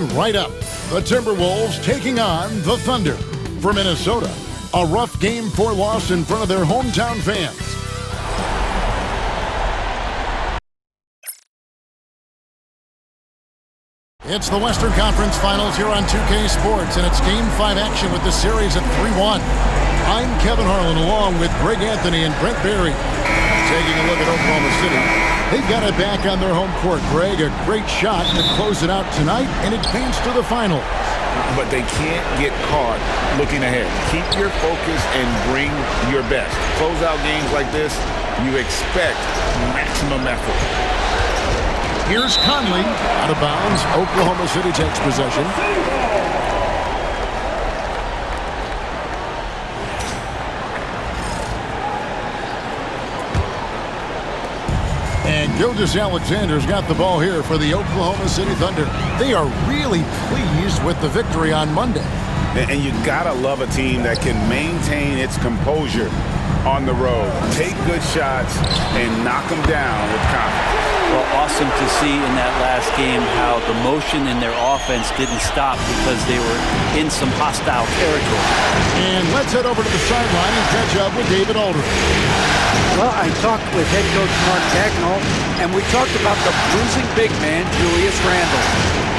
Coming right up, the TimberWolves taking on the Thunder. For Minnesota, a rough Game 4 loss in front of their hometown fans. It's the Western Conference Finals here on 2K Sports, and it's Game 5 action with the series at 3-1. I'm Kevin Harlan along with Greg Anthony and Brent Berry. Taking a look at Oklahoma City. They've got it back on their home court. Greg, a great shot to close it out tonight and advance to the finals. But they can't get caught looking ahead. Keep your focus and bring your best. Close out games like this, you expect maximum effort. Here's Conley, out of bounds. Oklahoma City takes possession. And Gilgeous-Alexander's got the ball here for the Oklahoma City Thunder. They are really pleased with the victory on Monday. And you gotta love a team that can maintain its composure on the road. Take good shots and knock them down with confidence. Well, awesome to see in that last game how the motion in their offense didn't stop because they were in some hostile territory. And let's head over to the sideline and catch up with David Aldridge. Well, I talked with head coach Mark Dagnall, and we talked about the bruising big man, Julius Randle.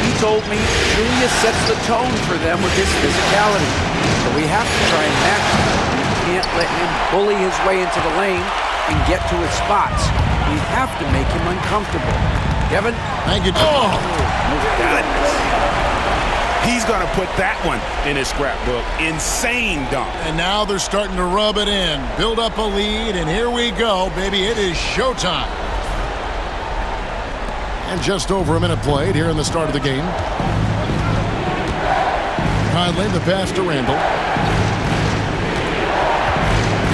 He told me Julius sets the tone for them with his physicality. So we have to try and match him. We can't let him bully his way into the lane and get to his spots. We have to make him uncomfortable. Kevin? Thank you. Oh, he's going to put that one in his scrapbook. Insane dunk. And now they're starting to rub it in. Build up a lead, and here we go, baby. It is showtime. And just over a minute played here in the start of the game. Conley, the pass to Randle.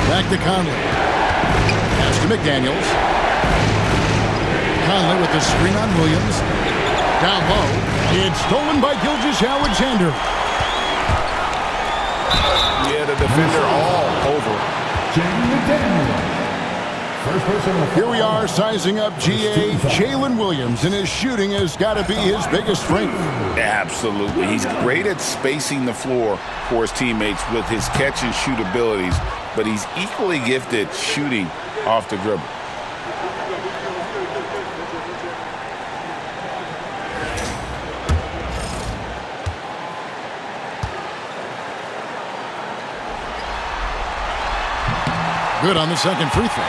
Back to Conley. Pass to McDaniels. Conley with the screen on Williams. Down low. It's stolen by Gilgeous-Alexander. Yeah, the defender all over. Here we are sizing up GA. Jalen Williams, and his shooting has got to be his biggest strength. Absolutely. He's great at spacing the floor for his teammates with his catch and shoot abilities, but he's equally gifted shooting off the dribble. Good on the second free throw.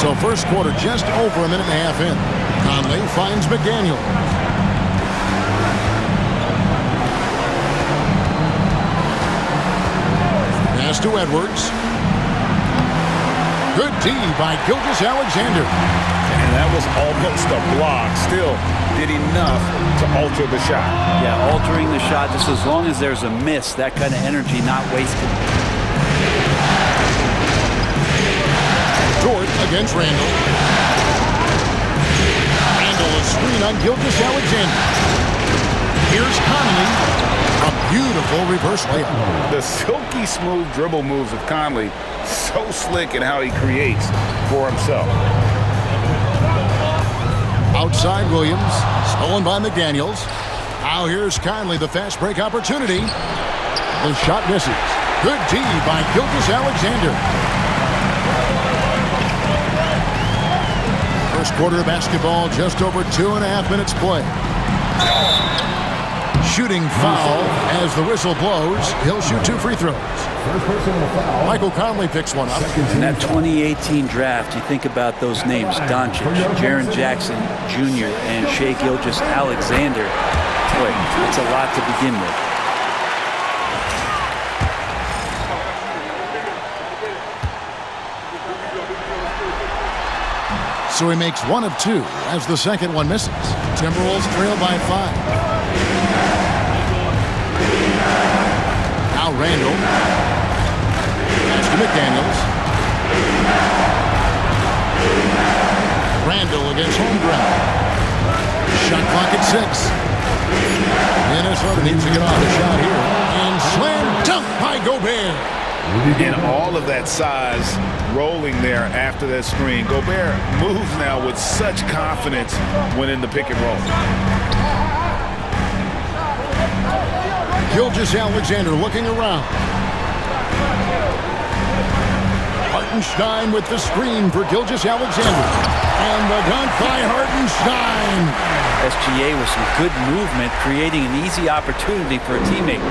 So first quarter just over a minute and a half in. Conley finds McDaniel. Pass to Edwards. Good D by Gilgeous-Alexander. And that was almost a block. Still did enough to alter the shot. Yeah, altering the shot just as long as there's a miss, that kind of energy not wasted. Dort against Randle. Randle, a screen on Gilgeous-Alexander. Here's Conley. A beautiful reverse layup. The silky smooth dribble moves of Conley, so slick in how he creates for himself. Outside Williams, stolen by McDaniels. Now here's Conley, the fast break opportunity. The shot misses. Good D by Gilgeous-Alexander. First quarter of basketball, just over 2.5 minutes play. Shooting foul as the whistle blows. He'll shoot 2 free throws. Michael Conley picks one up. In that 2018 draft, you think about those names, Doncic, Jaren Jackson Jr., and Shai Gilgeous-Alexander. Boy, that's a lot to begin with. So he makes 1 of 2 as the second one misses. Timberwolves trail by 5. Now Randle. Pass to McDaniels. Randle against home ground. Shot clock at 6. Minnesota needs to get off the shot here. And slam dunk by Gobert. And all of that size rolling there after that screen. Gobert moves now with such confidence when in the pick and roll. Gilgeous-Alexander looking around. Hartenstein with the screen for Gilgeous-Alexander. And the dunk by Hartenstein. SGA with some good movement, creating an easy opportunity for a teammate.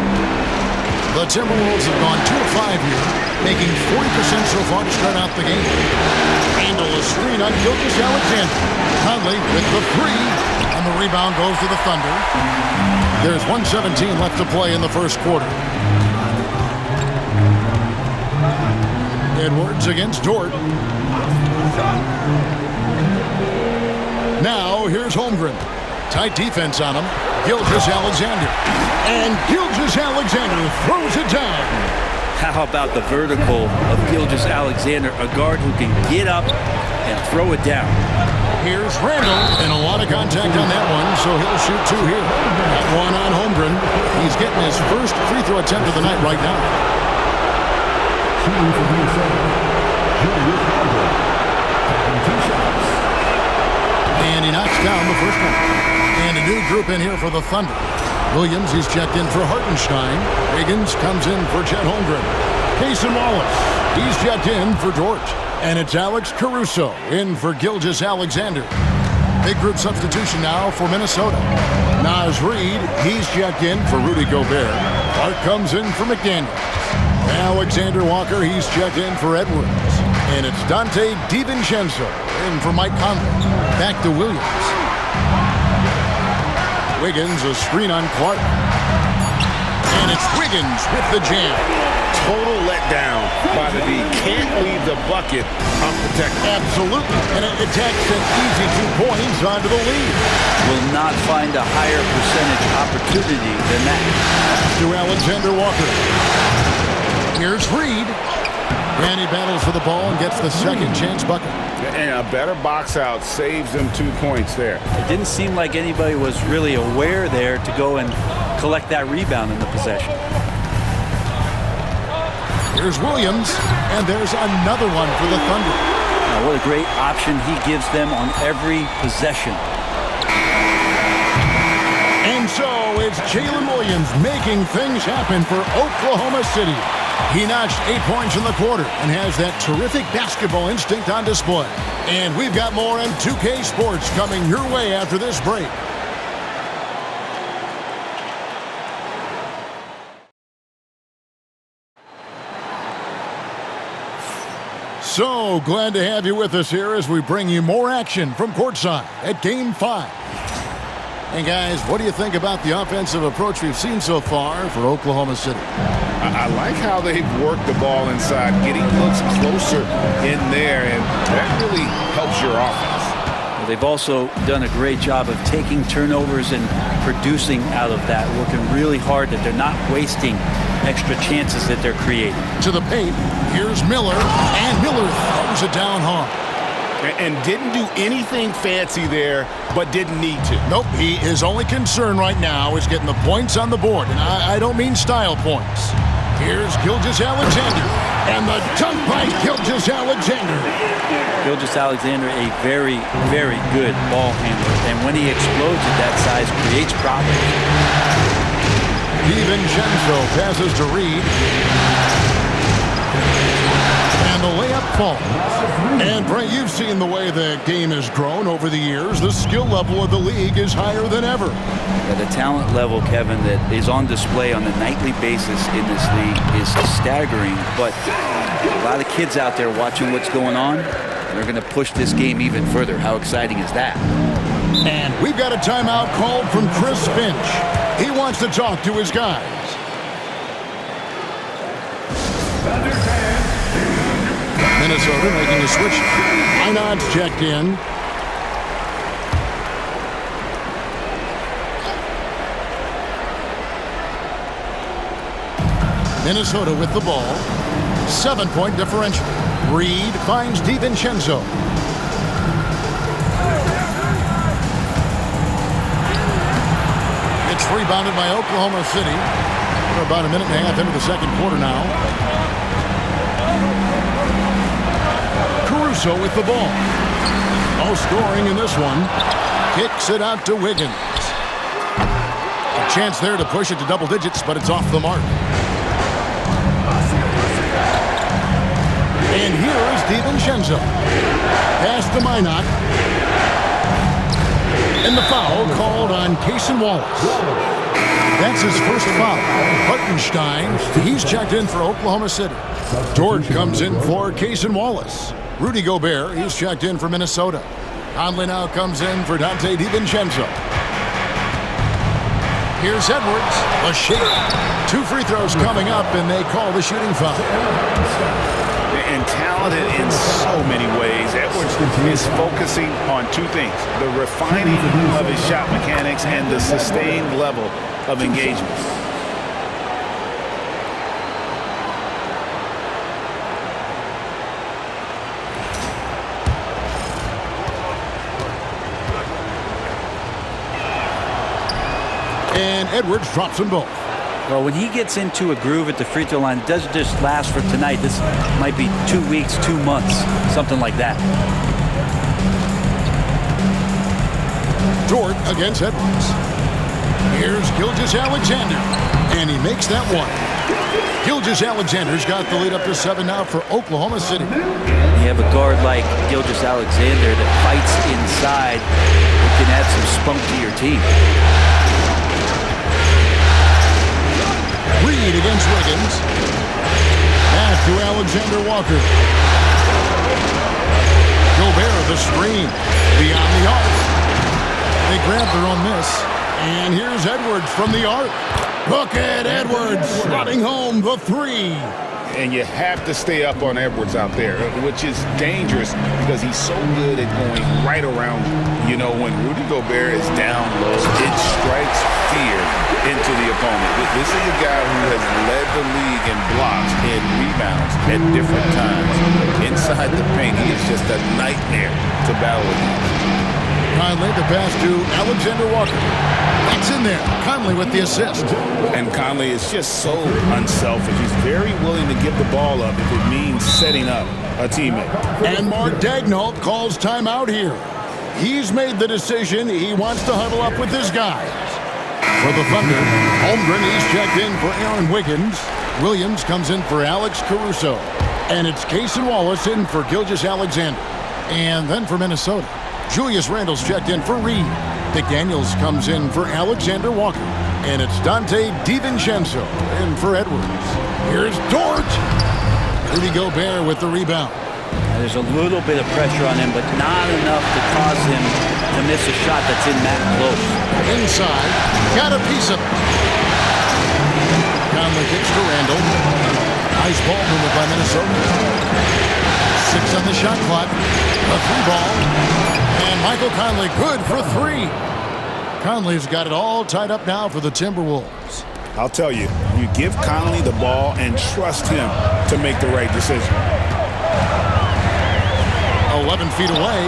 The Timberwolves have gone 2 of 5 here, making 40% so far to start out the game. Handle a screen on Gilgeous-Alexander. Conley with the 3, and the rebound goes to the Thunder. There's 1:17 left to play in the first quarter. Edwards against Dort. Now here's Holmgren. Tight defense on him. Gilgeous-Alexander. And Gilgeous-Alexander throws it down. How about the vertical of Gilgeous-Alexander, a guard who can get up and throw it down. Here's Randall, and a lot of contact on that one, so he'll shoot 2 here. That one on Holmgren. He's getting his first free throw attempt of the night right now. And he knocks down the first one. And a new group in here for the Thunder. Williams, he's checked in for Hartenstein. Wiggins comes in for Chet Holmgren. Cason Wallace, he's checked in for Dort. And it's Alex Caruso in for Gilgeous-Alexander. Big group substitution now for Minnesota. Naz Reid, he's checked in for Rudy Gobert. Clark comes in for McDaniels. Alexander Walker, he's checked in for Edwards. And it's Dante DiVincenzo in for Mike Conley. Back to Williams. Wiggins, a screen on Clark. And it's Wiggins with the jam. Total letdown by the D. Can't leave the bucket unprotected. Absolutely. And it takes an easy 2 points onto the lead. Will not find a higher percentage opportunity than that. To Alexander Walker. Here's Reid. And he battles for the ball and gets the second chance bucket. And a better box out saves them 2 points there. It didn't seem like anybody was really aware there to go and collect that rebound in the possession. Here's Williams, and there's another one for the Thunder. Now, what a great option he gives them on every possession. And so it's Jalen Williams making things happen for Oklahoma City. He notched 8 points in the quarter and has that terrific basketball instinct on display. And we've got more on 2K Sports coming your way after this break. So glad to have you with us here as we bring you more action from courtside at Game 5. And guys, what do you think about the offensive approach we've seen so far for Oklahoma City? I like how they've worked the ball inside, getting looks closer in there, and that really helps your offense. Well, they've also done a great job of taking turnovers and producing out of that, working really hard that they're not wasting extra chances that they're creating. To the paint, here's Miller, and Miller throws it down hard. And didn't do anything fancy there, but didn't need to. Nope, his only concern right now is getting the points on the board, and I don't mean style points. Here's Gilgeous-Alexander, and the dunk by Gilgeous-Alexander. Gilgeous-Alexander, a very, very good ball handler, and when he explodes at that size, creates problems. DiVincenzo passes to Reid. And the layup falls. And Brent, you've seen the way the game has grown over the years. The skill level of the league is higher than ever. Yeah, the talent level, Kevin, that is on display on a nightly basis in this league is staggering. But a lot of kids out there watching what's going on, and they're going to push this game even further. How exciting is that? And we've got a timeout called from Chris Finch. He wants to talk to his guys. Minnesota making a switch. Einard's checked in. Minnesota with the ball. 7-point differential. Reid finds DiVincenzo. It's rebounded by Oklahoma City. We're about a minute and a half into the second quarter now. Caruso with the ball. No scoring in this one. Kicks it out to Wiggins. A chance there to push it to double digits, but it's off the mark. And here is DiVincenzo. Pass to Minot. And the foul called on Cason Wallace. That's his first foul. Hartenstein, he's checked in for Oklahoma City. Dort comes in for Cason Wallace. Rudy Gobert, he's checked in for Minnesota. Conley now comes in for Donte DiVincenzo. Here's Edwards, a shake. 2 free throws coming up, and they call the shooting foul. And talented in so many ways, Edwards is focusing on 2 things: the refining of his shot mechanics and the sustained level of engagement. And Edwards drops them both. Well, when he gets into a groove at the free throw line, it doesn't just last for tonight. This might be 2 weeks, 2 months, something like that. Dort against Edwards. Here's Gilgeous-Alexander, and he makes that one. Gilgeous-Alexander's got the lead up to 7 now for Oklahoma City. You have a guard like Gilgeous-Alexander that fights inside. It can add some spunk to your team. Reed against Wiggins. Back to Alexander Walker. Gobert the screen. Beyond the arc. They grab their own miss. And here's Edwards from the arc. Look at Edwards slotting home the 3. And you have to stay up on Edwards out there, which is dangerous because he's so good at going right around. You know, when Rudy Gobert is down low, it strikes fear into the opponent. This is a guy who has led the league in blocks and rebounds at different times. Inside the paint, he is just a nightmare to battle against. Conley, the pass to Alexander Walker. It's in there. Conley with the assist. And Conley is just so unselfish. He's very willing to give the ball up if it means setting up a teammate. And Mark Daigneault calls timeout here. He's made the decision. He wants to huddle up with his guys. For the Thunder, Holmgren, he's checked in for Aaron Wiggins. Williams comes in for Alex Caruso. And it's Cason Wallace in for Gilgeous-Alexander. And then for Minnesota, Julius Randle's checked in for Reed. McDaniels comes in for Alexander Walker. And it's Donte DiVincenzo in for Edwards. Here's Dort. Rudy Gobert with the rebound. There's a little bit of pressure on him, but not enough to cause him to miss a shot that's in that close. Inside, got a piece of it. Conley kicks to Randle. Nice ball movement by Minnesota. 6 on the shot clock. A 3-ball. And Michael Conley good for 3. Conley's got it all tied up now for the Timberwolves. I'll tell you, you give Conley the ball and trust him to make the right decision. 11 feet away,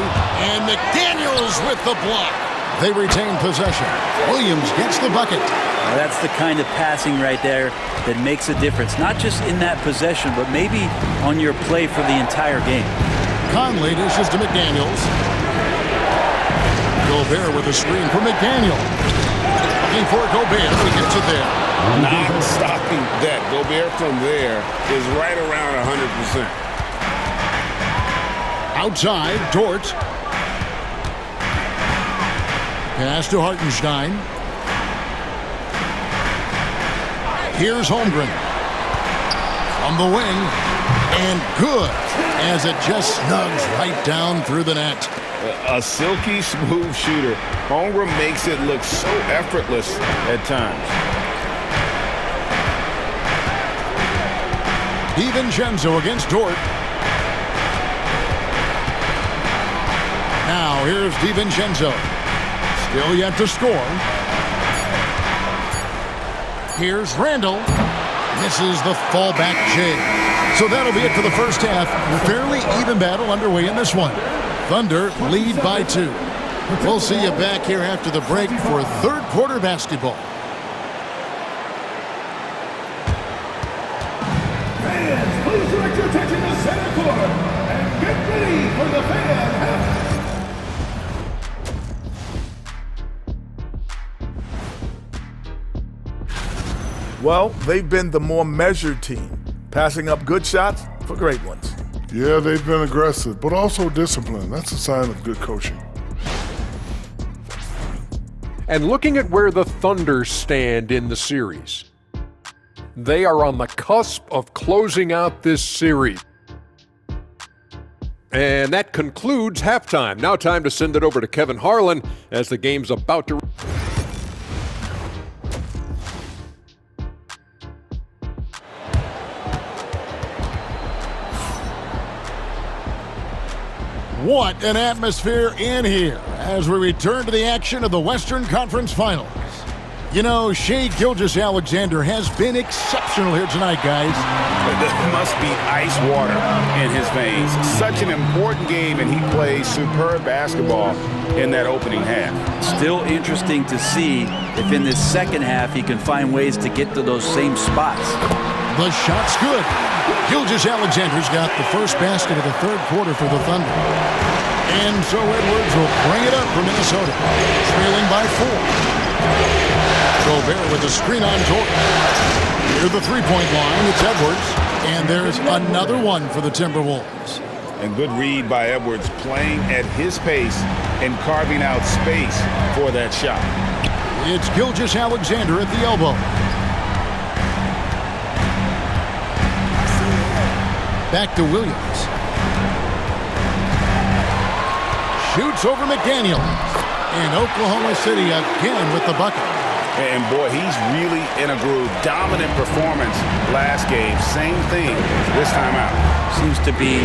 and McDaniels with the block. They retain possession. Williams gets the bucket. Well, that's the kind of passing right there that makes a difference, not just in that possession, but maybe on your play for the entire game. Conley dishes to McDaniels. Gobert with a screen for McDaniel. Looking for Gobert. He gets it there. Not stopping that. Gobert from there is right around 100%. Outside, Dort. Pass to Hartenstein. Here's Holmgren. From the wing. And good, as it just snugs right down through the net. A silky smooth shooter. Holmgren makes it look so effortless at times. DiVincenzo against Dort. Now here's DiVincenzo. Still yet to score. Here's Randle. Misses the fallback J. So that'll be it for the first half. Fairly even battle underway in this one. Thunder lead by 2. We'll see you back here after the break for third quarter basketball. Fans, please direct your attention to center court and get ready for Well, they've been the more measured team, passing up good shots for great ones. Yeah, they've been aggressive, but also disciplined. That's a sign of good coaching. And looking at where the Thunder stand in the series, they are on the cusp of closing out this series. And that concludes halftime. Now time to send it over to Kevin Harlan as the game's about to... What an atmosphere in here as we return to the action of the Western Conference Finals. You know, Shai Gilgeous-Alexander has been exceptional here tonight, guys. There must be ice water in his veins. Such an important game, and he plays superb basketball in that opening half. Still interesting to see if in this second half he can find ways to get to those same spots. The shot's good. Gilgeous-Alexander's got the first basket of the third quarter for the Thunder. And so Edwards will bring it up for Minnesota, trailing by 4. Gobert with a screen on Jordan. Near the three-point line, it's Edwards. And there's another one for the Timberwolves. And good read by Edwards, playing at his pace and carving out space for that shot. It's Gilgeous-Alexander at the elbow. Back to Williams. Shoots over McDaniel. And Oklahoma City again with the bucket. And boy, he's really in a groove. Dominant performance last game. Same thing this time out. Seems to be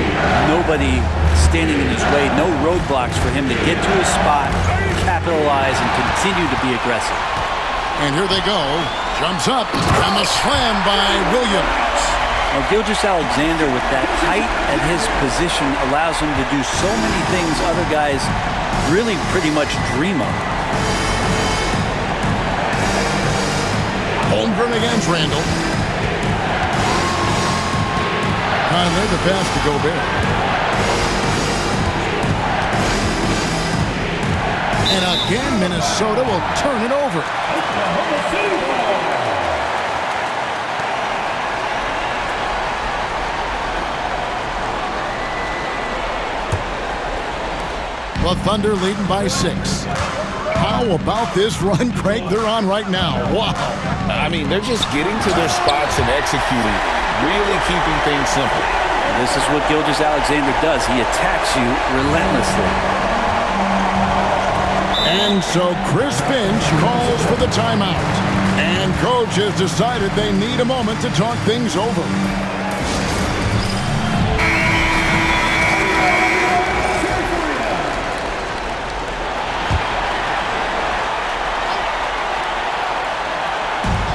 nobody standing in his way. No roadblocks for him to get to his spot, capitalize, and continue to be aggressive. And here they go. Jumps up. And the slam by Williams. Now, Gilgeous-Alexander with that height at his position allows him to do so many things other guys really pretty much dream of. Holmgren against Randall. Conley, the pass to Gobert. And again, Minnesota will turn it over. The Thunder leading by 6. How about this run, Craig, they're on right now? Wow. I mean, they're just getting to their spots and executing, really keeping things simple. This is what Gilgeous-Alexander does. He attacks you relentlessly. And so Chris Finch calls for the timeout. And coach has decided they need a moment to talk things over.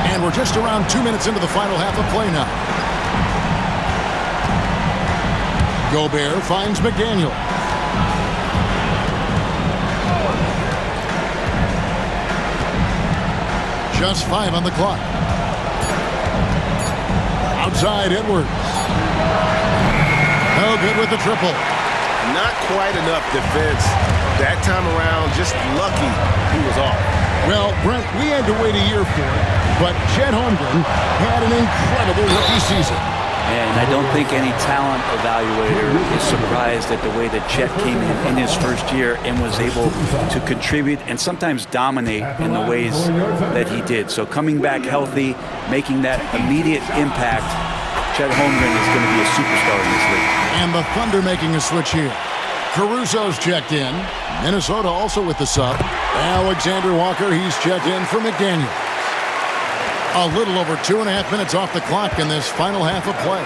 And we're just around 2 minutes into the final half of play now. Gobert finds McDaniel. Just 5 on the clock. Outside, Edwards. No good with the triple. Not quite enough defense that time around. Just lucky he was off. Well, Brent, we had to wait a year for it, but Chet Holmgren had an incredible rookie season. And I don't think any talent evaluator is surprised at the way that Chet came in his first year and was able to contribute and sometimes dominate in the ways that he did. So coming back healthy, making that immediate impact, Chet Holmgren is going to be a superstar in this league. And the Thunder making a switch here. Caruso's checked in. Minnesota also with the sub. Alexander Walker, he's checked in for McDaniel. A little over 2.5 minutes off the clock in this final half of play.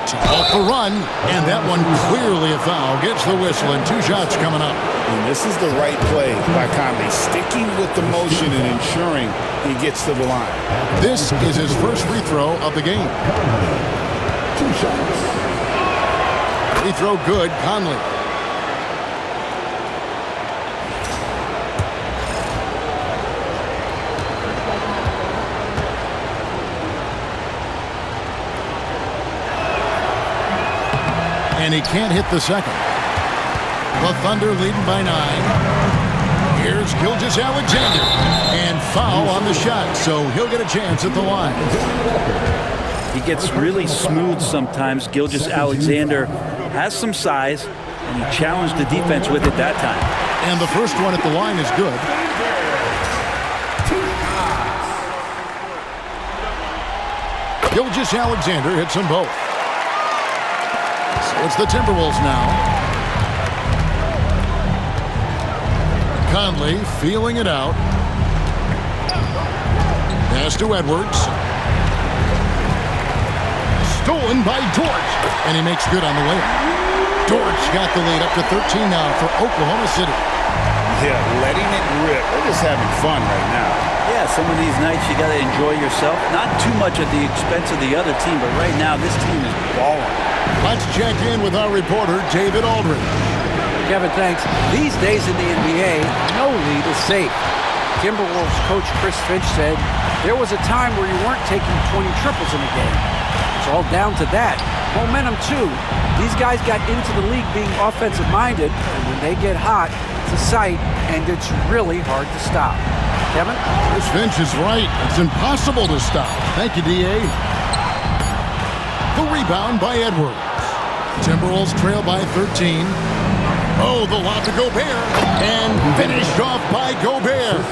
So off the run, and that one clearly a foul. Gets the whistle, and 2 shots coming up. And this is the right play by Conley, sticking with the motion and ensuring he gets to the line. This is his first free throw of the game. 2 shots. Free throw good, Conley. And he can't hit the second. The Thunder leading by 9. Here's Gilgeous Alexander. And foul on the shot, so he'll get a chance at the line. He gets really smooth sometimes. Gilgeous Alexander has some size, and he challenged the defense with it that time. And the first one at the line is good. Gilgeous Alexander hits them both. So it's the Timberwolves now. Conley feeling it out. Pass to Edwards. Stolen by Dortch. And he makes good on the layup. Dortch got the lead up to 13 now for Oklahoma City. Yeah, letting it rip. They're just having fun right now. Yeah, some of these nights you got to enjoy yourself. Not too much at the expense of the other team, but right now this team is balling. Let's check in with our reporter, David Aldridge. Kevin, thanks. These days in the NBA, no lead is safe. Timberwolves coach Chris Finch said there was a time where you weren't taking 20 triples in a game. It's all down to that. Momentum, too. These guys got into the league being offensive-minded, and when they get hot, it's a sight, and it's really hard to stop. Kevin? Chris Finch is right. It's impossible to stop. Thank you, D.A. The rebound by Edwards. Timberwolves trail by 13. Oh, the lob to Gobert. And finished off by Gobert.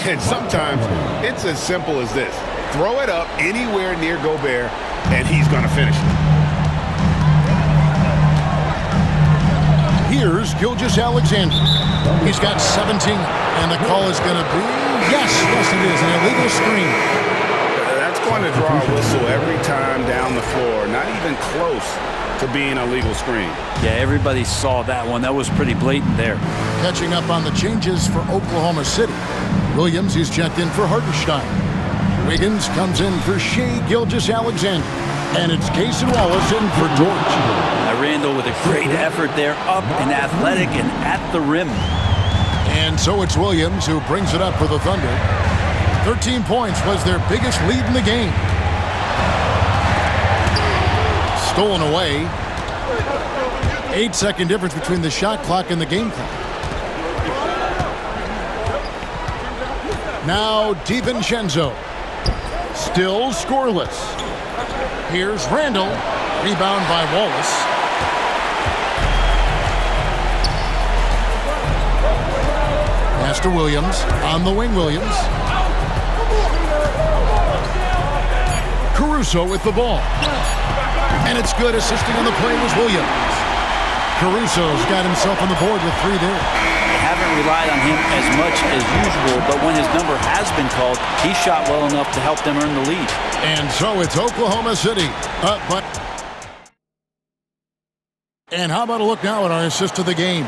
And sometimes it's as simple as this. Throw it up anywhere near Gobert, and he's going to finish it. Here's Gilgeous Alexander. He's got 17, and the call is going to be, yes, it is, an illegal screen. That's going to draw a whistle every time down the floor. Not even close to being a legal screen. Yeah, everybody saw that one. That was pretty blatant there. Catching up on the changes for Oklahoma City. Williams, he's checked in for Hartenstein. Wiggins comes in for Shea Gilgeous Alexander. And it's Cason Wallace in for George. Randall with a great effort there, up and athletic and at the rim. And so it's Williams who brings it up for the Thunder. 13 points was their biggest lead in the game. Stolen away. 8-second difference between the shot clock and the game clock. Now DiVincenzo. Still scoreless. Here's Randall. Rebound by Wallace. Pass to Williams. On the wing, Williams. Caruso with the ball. And it's good. Assisting on the play was Williams. Caruso's got himself on the board with 3 there. They haven't relied on him as much as usual, but when his number has been called, he shot well enough to help them earn the lead. And so it's Oklahoma City. And how about a look now at our assist to the game?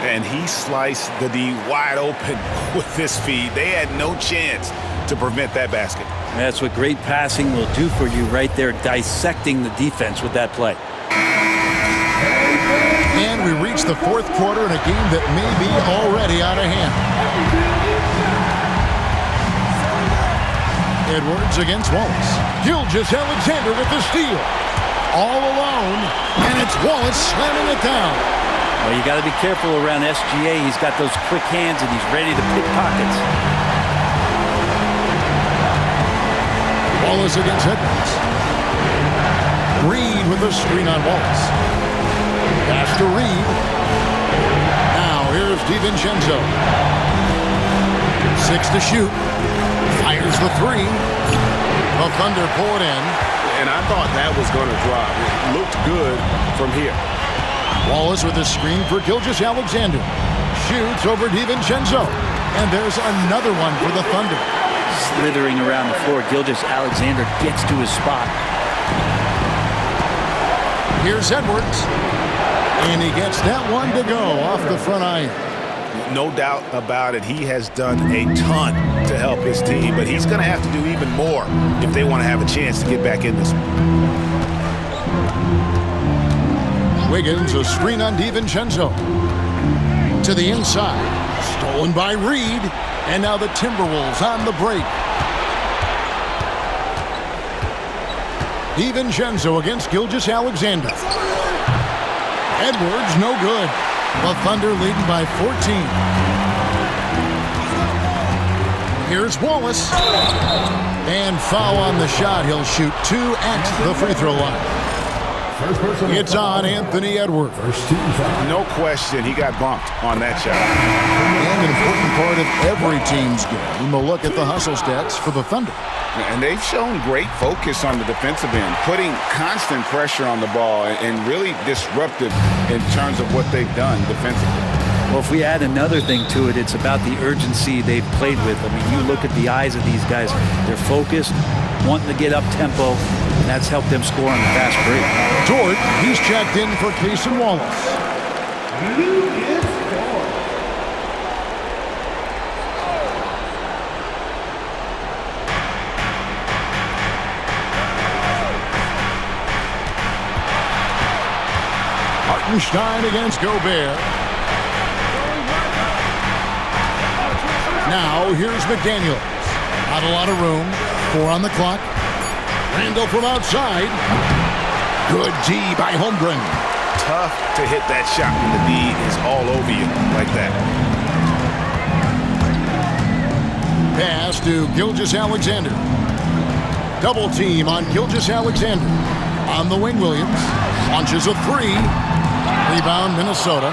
And he sliced the D wide open with this feed. They had no chance to prevent that basket. That's what great passing will do for you right there, dissecting the defense with that play. And we reach the 4th quarter in a game that may be already out of hand. Edwards against Wallace. Gilgeous Alexander with the steal. All alone, and it's Wallace slamming it down. Well, you got to be careful around SGA. He's got those quick hands, and he's ready to pick pockets. Wallace against Edwards. Reed with the screen on Wallace. Pass to Reed. Now here's DiVincenzo. 6 to shoot. Fires the 3. The Thunder pull it in. And I thought that was going to drop. It looked good from here. Wallace with a screen for Gilgeous Alexander. Shoots over DiVincenzo. And there's another one for the Thunder. Slithering around the floor, Gilgeous Alexander gets to his spot. Here's Edwards. And he gets that one to go off the front iron. No doubt about it. He has done a ton to help his team, but he's going to have to do even more if they want to have a chance to get back in this. Wiggins, a screen on DiVincenzo. To the inside. Stolen by Reed. And now the Timberwolves on the break. DiVincenzo against Gilgeous Alexander. Edwards, no good. The Thunder leading by 14. Here's Wallace. And foul on the shot. He'll shoot 2 at the free throw line. It's on Anthony Edwards. No question, he got bumped on that shot. And an important part of every team's game, a look at the hustle stats for the Thunder. And they've shown great focus on the defensive end, putting constant pressure on the ball and really disruptive in terms of what they've done defensively. Well, if we add another thing to it, it's about the urgency they've played with. I mean, you look at the eyes of these guys. They're focused, wanting to get up tempo, and that's helped them score on the fast break. George, he's checked in for Cason Wallace. Hartenstein against Gobert. Now, here's McDaniels. Not a lot of room. 4 on the clock. Randall from outside. Good D by Holmgren. Tough to hit that shot when the D is all over you like that. Pass to Gilgeous-Alexander. Double team on Gilgeous-Alexander. On the wing, Williams. Launches a 3. Rebound, Minnesota.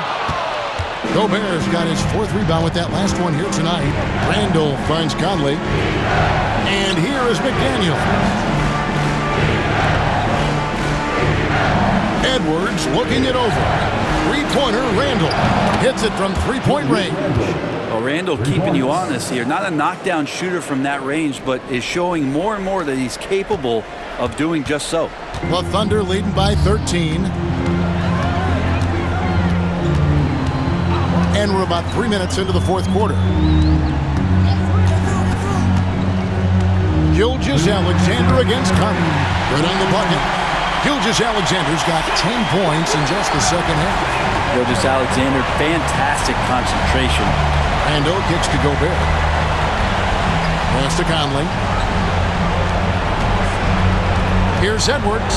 Gobert's got his 4th rebound with that last one here tonight. Randall finds Conley. And here is McDaniel. Edwards looking it over. 3-pointer, Randall. Hits it from 3-point range. Well, Randall keeping you honest here. Not a knockdown shooter from that range, but is showing more and more that he's capable of doing just so. The Thunder leading by 13. And we're about 3 minutes into the 4th quarter. Gilgeous-Alexander against Conley. Good on the bucket. Gilgeous-Alexander's got 10 points in just the second half. Gilgeous-Alexander, fantastic concentration. Randall kicks to Gobert. Pass to Conley. Here's Edwards.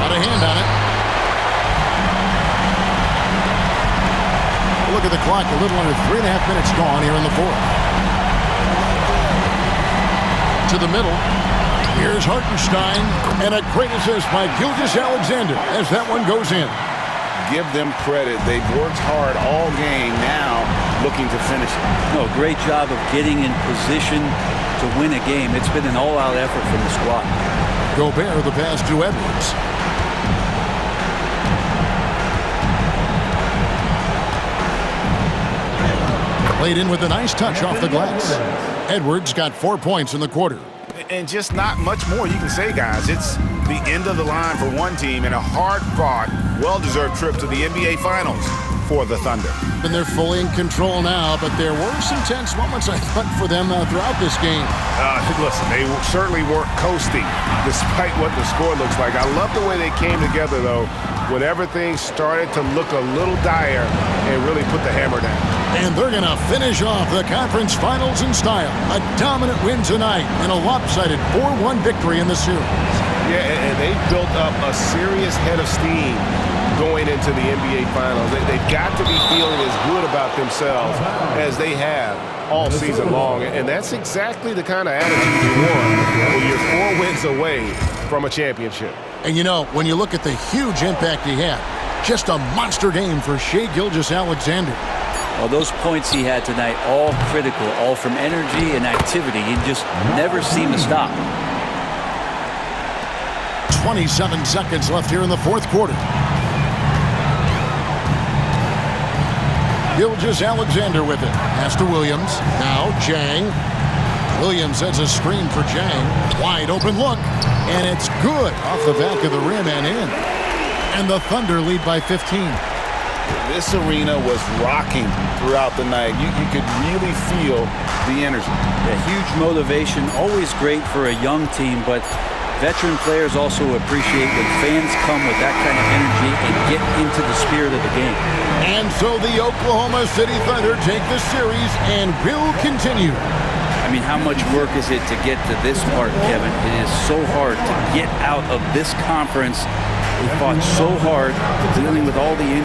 Got a hand on it. Look at the clock, a little under 3.5 minutes gone here in the 4th. To the middle. Here's Hartenstein, and a great assist by Gilgeous-Alexander as that one goes in. Give them credit. They've worked hard all game, now looking to finish it. No, great job of getting in position to win a game. It's been an all-out effort from the squad. Gobert, the pass to Edwards. Played in with a nice touch off the glass. Edwards got 4 points in the quarter. And just not much more you can say, guys. It's the end of the line for one team and a hard-fought, well-deserved trip to the NBA Finals for the Thunder. And they're fully in control now, but there were some tense moments, I thought, for them throughout this game. Listen, they certainly weren't coasting despite what the score looks like. I love the way they came together, though, when everything started to look a little dire and really put the hammer down. And they're going to finish off the conference finals in style. A dominant win tonight and a lopsided 4-1 victory in the series. Yeah, and they've built up a serious head of steam going into the NBA Finals. They've got to be feeling as good about themselves as they have all season long. And that's exactly the kind of attitude you want when you're 4 wins away from a championship. And you know, when you look at the huge impact he had, just a monster game for Shai Gilgeous-Alexander. Well, those points he had tonight, all critical, all from energy and activity. He just never seemed to stop. 27 seconds left here in the 4th quarter. Gilgeous-Alexander with it. Pass to Williams. Now Jang. Williams sets a screen for Jang. Wide open look. And it's good off the back of the rim and in. And the Thunder lead by 15. This arena was rocking throughout the night. You could really feel the energy. A huge motivation, always great for a young team, but veteran players also appreciate when fans come with that kind of energy and get into the spirit of the game. And so the Oklahoma City Thunder take the series and will continue. I mean, how much work is it to get to this part, Kevin? It is so hard to get out of this conference. They fought so hard dealing with all the injuries.